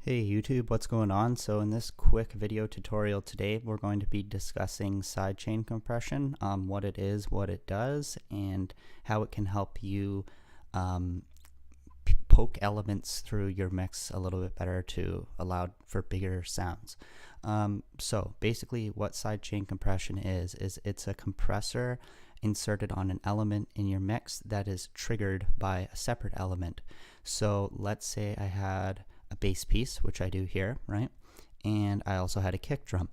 Hey YouTube, what's going on? So in this quick video tutorial today, we're going to be discussing sidechain compression, what it is, what it does, and how it can help you poke elements through your mix a little bit better to allow for bigger sounds. So basically what sidechain compression is it's a compressor inserted on an element in your mix that is triggered by a separate element. So let's say I had a bass piece, which I do here, right? And I also had a kick drum.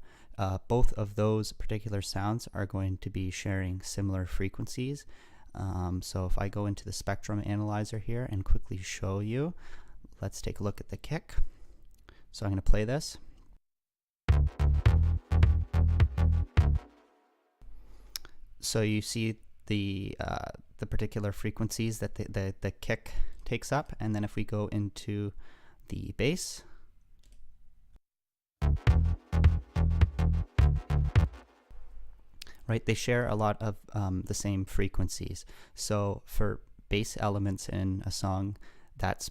Both of those particular sounds are going to be sharing similar frequencies. So if I go into the spectrum analyzer here and quickly show you, let's take a look at the kick. So I'm going to play this. So you see the particular frequencies that the kick takes up, and then if we go into the bass, right, they share a lot of the same frequencies. So for bass elements in a song, that's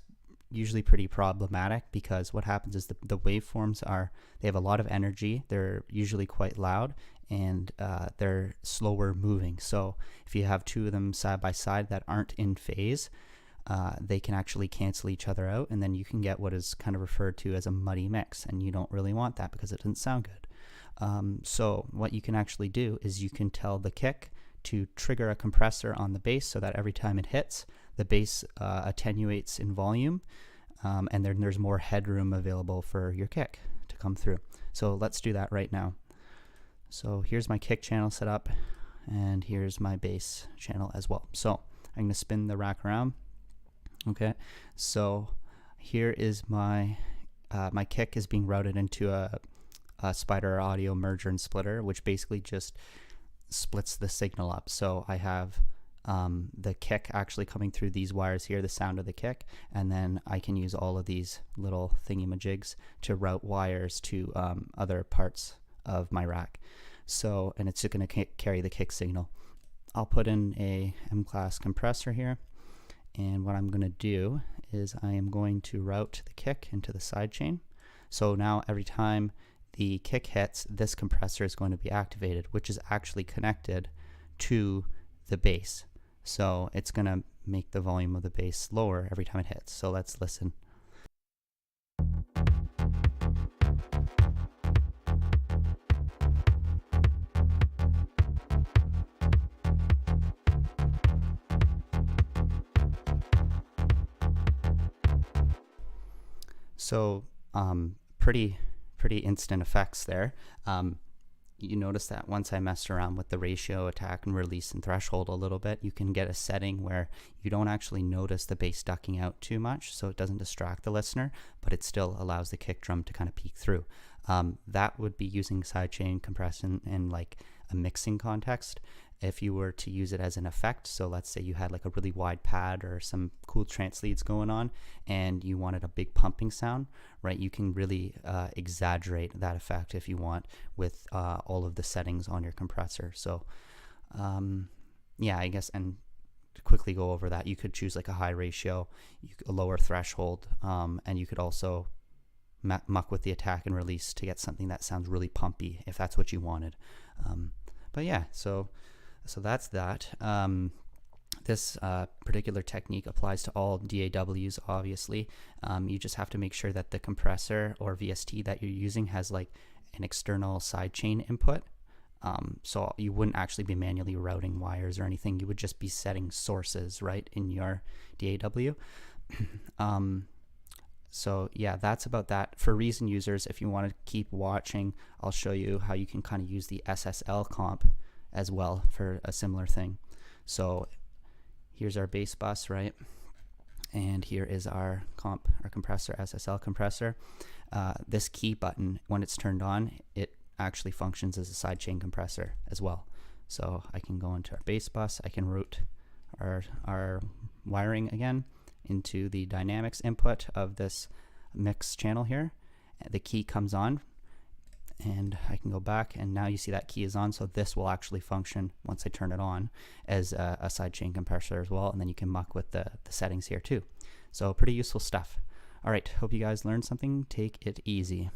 usually pretty problematic because what happens is the waveforms they have a lot of energy, they're usually quite loud, and they're slower moving. So if you have two of them side by side that aren't in phase, they can actually cancel each other out, and then you can get what is kind of referred to as a muddy mix, and you don't really want that because it doesn't sound good. So what you can actually do is you can tell the kick to trigger a compressor on the bass so that every time it hits, the bass attenuates in volume, and then there's more headroom available for your kick to come through. So let's do that right now. So here's my kick channel set up, and here's my bass channel as well. So I'm going to spin the rack around. Okay, so here is my my kick is being routed into a Spider audio merger and splitter, which basically just splits the signal up. So I have the kick actually coming through these wires here, the sound of the kick, and then I can use all of these little thingy-majigs to route wires to other parts of my rack. So, and it's going to carry the kick signal. I'll put in a M-class compressor here. And what I'm going to do is I am going to route the kick into the sidechain. So now every time the kick hits, this compressor is going to be activated, which is actually connected to the bass. So it's going to make the volume of the bass lower every time it hits. So let's listen. So pretty instant effects there. You notice that once I messed around with the ratio, attack, and release and threshold a little bit, you can get a setting where you don't actually notice the bass ducking out too much, so it doesn't distract the listener, but it still allows the kick drum to kind of peek through. That would be using sidechain compression in like a mixing context. If you were to use it as an effect, so let's say you had like a really wide pad or some cool trance leads going on and you wanted a big pumping sound, right, you can really exaggerate that effect if you want with all of the settings on your compressor. So yeah, I guess, and to quickly go over that, you could choose like a high ratio, a lower threshold, and you could also muck with the attack and release to get something that sounds really pumpy if that's what you wanted. But yeah, so that's that. This particular technique applies to all DAWs, obviously. You just have to make sure that the compressor or VST that you're using has like an external sidechain input. So you wouldn't actually be manually routing wires or anything. You would just be setting sources, right, in your DAW. So yeah, that's about that. For Reason users, if you want to keep watching, I'll show you how you can kind of use the SSL comp as well for a similar thing. So here's our bass bus, right? And here is our compressor, SSL compressor. This key button, when it's turned on, it actually functions as a sidechain compressor as well. So I can go into our bass bus, I can route our wiring again into the dynamics input of this mix channel here. The key comes on, and I can go back, and now you see that key is on, so this will actually function once I turn it on as a sidechain compressor as well, and then you can muck with the settings here too. So pretty useful stuff. All right, hope you guys learned something. Take it easy.